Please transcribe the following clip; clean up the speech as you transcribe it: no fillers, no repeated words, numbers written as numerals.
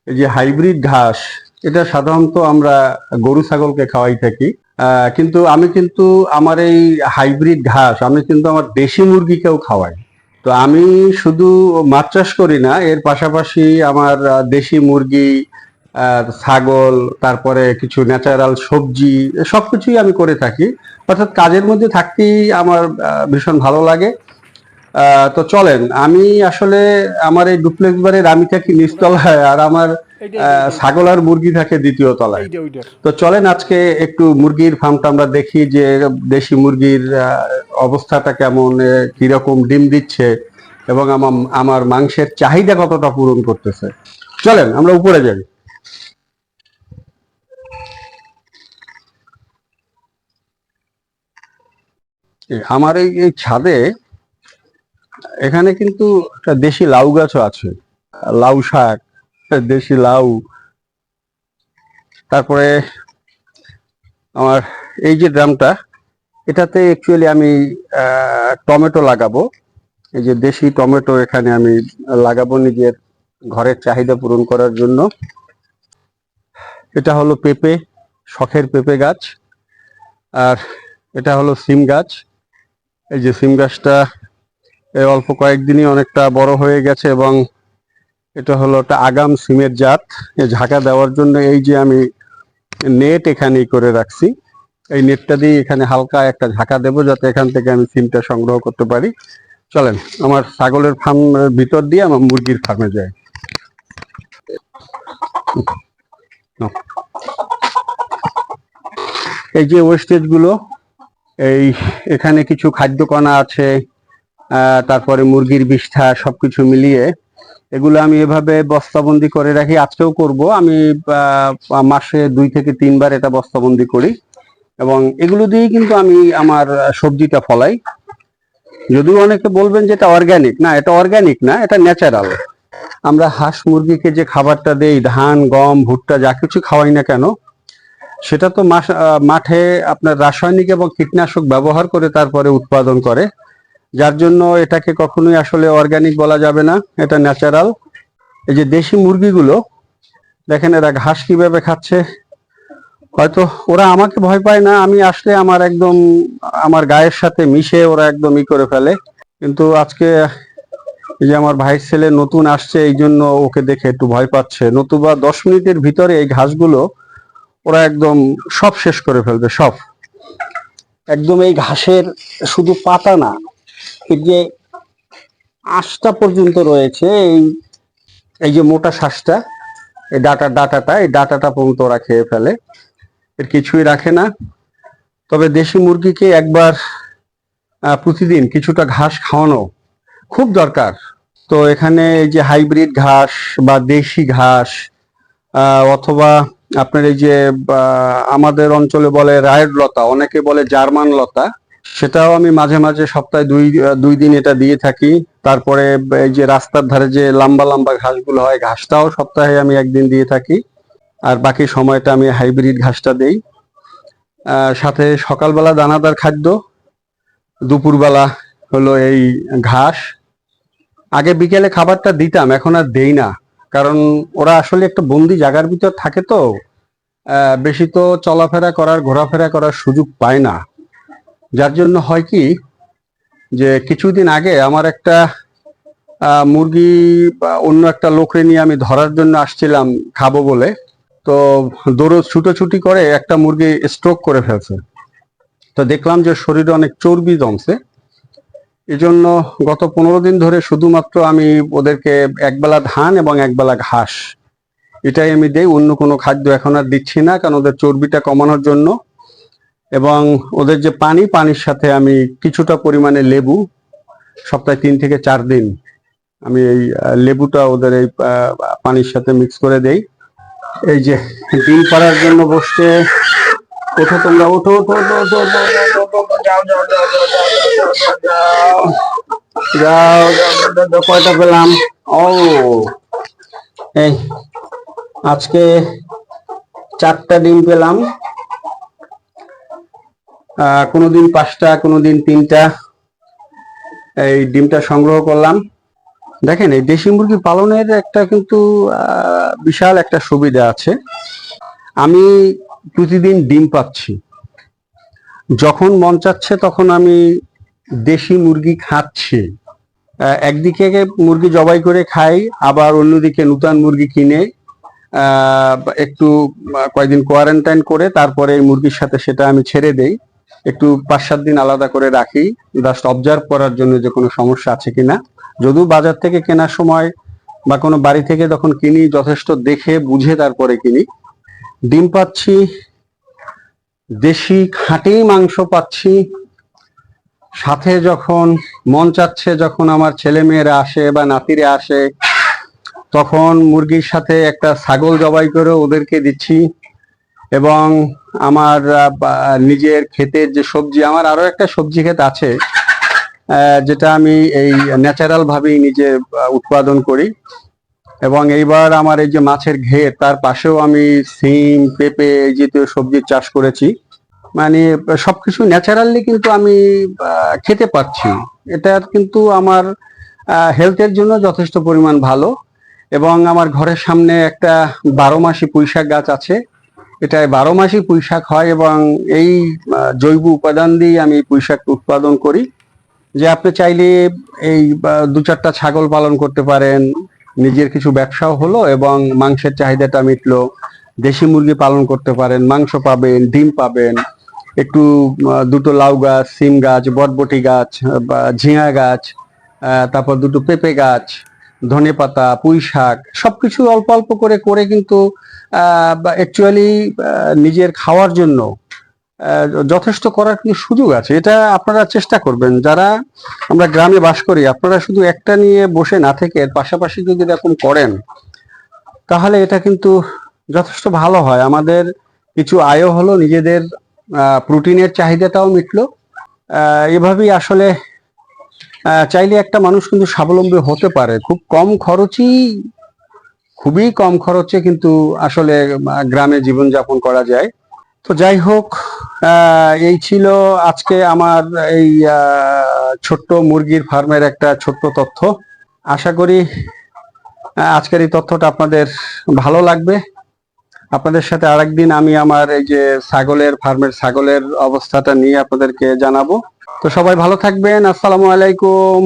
এই যে হাইব্রিড ঘাস, এটা সাধারণত আমরা গরু ছাগলকে খাওয়াই থাকি। কিন্তু আমি কিন্তু আমার এই হাইব্রিড ঘাস আমি কিন্তু আমার দেশি মুরগিকেও খাওয়াই। তো আমি শুধু মাছ চাষ করি না, এর পাশাপাশি আমার দেশি মুরগি, ছাগল, তারপরে কিছু ন্যাচারাল সবজি, সবকিছুই আমি করে থাকি। অর্থাৎ কাজের মধ্যে থাকতেই আমার ভীষণ ভালো লাগে। তো চলেন, আমি আসলে আমার এই ডুপ্লেক্স বাড়ির আমি থাকি নিচতলায়, আর আমার ছাগল আর মুরগি থাকে দ্বিতীয় তলায়। তো চলেন আজকে একটু মুরগির ফার্মটা আমরা দেখি, যে দেশি মুরগির অবস্থাটা কেমন, কিরকম ডিম দিচ্ছে, এবং আমার মাংসের চাহিদা কতটা পূরণ করতেছে। চলেন আমরা উপরে যাই। আমার এই ছাদে এখানে কিন্তু একটা দেশি লাউ গাছও আছে, লাউ শাক, দেশি লাউ। তারপরে আমার এই যে ড্রামটা, এটাতে অ্যাকচুয়ালি আমি টমেটো লাগাবো। এই যে দেশি টমেটো এখানে আমি লাগাবো নিজের ঘরের চাহিদা পূরণ করার জন্য। এটা হলো পেঁপে, শখের পেঁপে গাছ। আর এটা হলো সিম গাছ। এই যে সিম গাছটা এই অল্প কয়েকদিনই অনেকটা বড় হয়ে গেছে, এবং এটা হলো একটা আগাম সিমের জাত। ঝাঁকা দেওয়ার জন্য এই যে আমি নেট এখানে করে রাখছি, এই নেটটা দিয়ে এখানে হালকা একটা ঝাঁকা দেবো, যাতে এখান থেকে আমি সিমটা সংগ্রহ করতে পারি। চলেন আমার ছাগলের ফার্মের ভিতর দিয়ে আমার মুরগির ফার্মে যাই। এই যে ওয়েস্টেজ গুলো, এই এখানে কিছু খাদ্য কণা আছে, তারপরে মুরগির বিষ্ঠা, সবকিছু মিলিয়ে এগুলো আমি এভাবে বস্তাবন্দি করে রাখি। আজকেও করব আমি, মাসে 2 থেকে 3 বার এটা বস্তাবন্দি করি, এবং এগুলো দিয়েই কিন্তু আমি আমার সবজিটা ফলাই। যদিও অনেকে বলবেন যে এটা অর্গানিক, না এটা অর্গানিক না, এটা ন্যাচারাল। আমরা হাঁস মুরগিকে যে খাবারটা দেই, ধান গম ভুট্টা যা কিছু খাওয়াই না কেন, সেটা তো মাঠে আপনার রাসায়নিক এবং কীটনাশক ব্যবহার করে তারপরে উৎপাদন করে, যার জন্য এটাকে কখনোই আসলে অর্গানিক বলা যাবে না, এটা ন্যাচারাল। এই যে দেশি মুরগিগুলো দেখেন, এরা ঘাস কিভাবে খাচ্ছে। হয়তো ওরা আমাকে ভয় পায় না, আমি আসলে আমার গায়ের সাথে মিশে ওরা একদম করে ফেলে। কিন্তু আজকে এই যে আমার ভাইয়ের ছেলে নতুন আসছে, এই জন্য ওকে দেখে একটু ভয় পাচ্ছে, নতুবা 10 মিনিটের ভিতরে এই ঘাসগুলো ওরা একদম সব শেষ করে ফেলবে, সব একদম। এই ঘাসের শুধু পাতা না, এই যে আঁশটা পর্যন্ত রয়েছে, এই যে মোটা শ্বাসটা, এই ডাটাটা পর্যন্ত ওরা খেয়ে ফেলে, এর কিছুই রাখে না। তবে দেশি মুরগিকে একবার প্রতিদিন কিছুটা ঘাস খাওয়ানো খুব দরকার। তো এখানে এই যে হাইব্রিড ঘাস বা দেশি ঘাস, অথবা আপনার এই যে আমাদের অঞ্চলে বলে রায়ের লতা, অনেকে বলে জার্মান লতা, সেটাও আমি মাঝে মাঝে সপ্তাহে 2 দিন এটা দিয়ে থাকি। তারপরে এই যে রাস্তার ধারে যে লম্বা লম্বা ঘাসগুলো হয়, ঘাসটাও সপ্তাহে আমি 1 দিন দিয়ে থাকি, আর বাকি সময়টা আমি হাইব্রিড ঘাসটা দেই। সাথে সকালবেলা দানাদার খাদ্য, দুপুরবেলা হলো এই ঘাস। আগে বিকেলে খাবারটা দিতাম, এখন আর দেই না, কারণ ওরা আসলে একটা বন্দি জায়গার ভিতর থাকে, তো বেশি তো চলাফেরা করার ঘোরাফেরা করার সুযোগ পায় না। যার জন্য হয় কি, যে কিছুদিন আগে আমার একটা মুরগি অন্য একটা লোকরে নিয়ে আমি ধরার জন্য আসছিলাম খাবো বলে, তো দৌড় ছুটোছুটি করে একটা মুরগি স্ট্রোক করে ফেলছে। তো দেখলাম যে শরীরে অনেক চর্বি জমছে। এজন্য গত 15 দিন ধরে শুধুমাত্র আমি ওদেরকে একবেলা ধান এবং একবেলা ঘাস, এটাই আমি দেই, অন্য কোনো খাদ্য এখন আর দিচ্ছি না, কারণ ওদের চর্বিটা কমানোর জন্য। এবং ওদের যে পানির সাথে আমি কিছুটা পরিমাণে লেবু, সপ্তাহে 3 থেকে 4 দিন আমি এই লেবুটা ওদের এই পানির সাথে মিক্স করে দেই। এই যে ডিম পাড়ার জন্য বসছে, ওঠো তোমরা, ওঠো ওঠো ওঠো ওঠো যাও, কয়টা পেলাম? ও, এই আজকে 4টা ডিম পেলাম, কোনোদিন 5টা, কোনোদিন 3টা। এই ডিমটা সংগ্রহ করলাম। দেখেন, এই দেশি মুরগি পালনের একটা কিন্তু বিশাল একটা সুবিধা আছে। আমি প্রতিদিন ডিম পাচ্ছি, যখন মন চাচ্ছে তখন আমি দেশি মুরগি খাচ্ছি। একদিকে মুরগি জবাই করে খাই, আবার অন্যদিকে নতুন মুরগি কিনে একটু কয়েকদিন কোয়ারেন্টাইন করে তারপরে এই মুরগির সাথে সেটা আমি ছেড়ে দেই, একটু 5-7 দিন আলাদা করে রাখি, জাস্ট অবজার্ভ করার জন্য যে কোনো সমস্যা আছে কিনা। যদিও বাজার থেকে কেনার সময় বা কোনো বাড়ি থেকে যখন কিনি যথেষ্ট দেখে বুঝে তারপরে কিনি। ডিম পাচ্ছি, দেশি খাঁটি মাংস পাচ্ছি, সাথে যখন মন চাচ্ছে, যখন আমার ছেলে মেয়েরা আসে বা নাতিরা আসে, তখন মুরগির সাথে একটা ছাগল জবাই করে ওদেরকে দিচ্ছি। এবং আমার নিজের ক্ষেতের যে সবজি, আমার আরো একটা সবজি ক্ষেত আছে যেটা আমি এই ন্যাচারাল ভাবেই নিজে উৎপাদন করি। এবং এইবার আমার এই যে মাছের ঘের, তার পাশেও আমি সিম, পেঁপে এই জাতীয় সবজির চাষ করেছি। মানে সবকিছু ন্যাচারালি কিন্তু আমি খেতে পাচ্ছি। এটা কিন্তু আমার হেলথের জন্য যথেষ্ট পরিমাণ ভালো। এবং আমার ঘরের সামনে একটা 12 মাসি পুঁইশাক গাছ আছে, এটায় 12 মাসই পুঁইশাক হয়। এবং এই জৈব উপাদান দিয়ে আমি পুঁইশাক উৎপাদন করি। যে আপনি চাইলে এই 2-4টা ছাগল পালন করতে পারেন, নিজের কিছু ব্যবসাও হলো এবং মাংসের চাহিদাটা মিটলো। দেশি মুরগি পালন করতে পারেন, মাংস পাবেন, ডিম পাবেন, একটু 2টো লাউ গাছ, সিম গাছ, বটবটি গাছ, ঝিঙা গাছ, তারপর 2টো পেঁপে গাছ, ধনেপাতা, পুঁই শাক, সবকিছু অল্প অল্প করে করে কিন্তু অ্যাকচুয়ালি নিজের খাওয়ার জন্য যথেষ্ট করার কিন্তু সুযোগ আছে। এটা আপনারা চেষ্টা করবেন, যারা আমরা গ্রামে বাস করি। আপনারা শুধু একটা নিয়ে বসে না থেকে এর পাশাপাশি যদি এরকম করেন, তাহলে এটা কিন্তু যথেষ্ট ভালো হয়। আমাদের কিছু আয়ও হলো, নিজেদের প্রোটিনের চাহিদাটাও মিটলো। এভাবেই আসলে চাইলে একটা মানুষ কিন্তু স্বাবলম্বী হতে পারে। খুবই কম খরচে কিন্তু আসলে গ্রামে জীবনযাপন করা যায়। তো যাই হোক, এই ছিল আজকে আমার এই ছোট্ট মুরগির ফার্মের একটা ছোট্ট তথ্য। আশা করি আজকের এই তথ্যটা আপনাদের ভালো লাগবে। আপনাদের সাথে আরেকদিন আমি আমার এই যে ফার্মের ছাগলের অবস্থাটা নিয়ে আপনাদেরকে জানাবো। তো সবাই ভালো থাকবেন। আসসালামু আলাইকুম।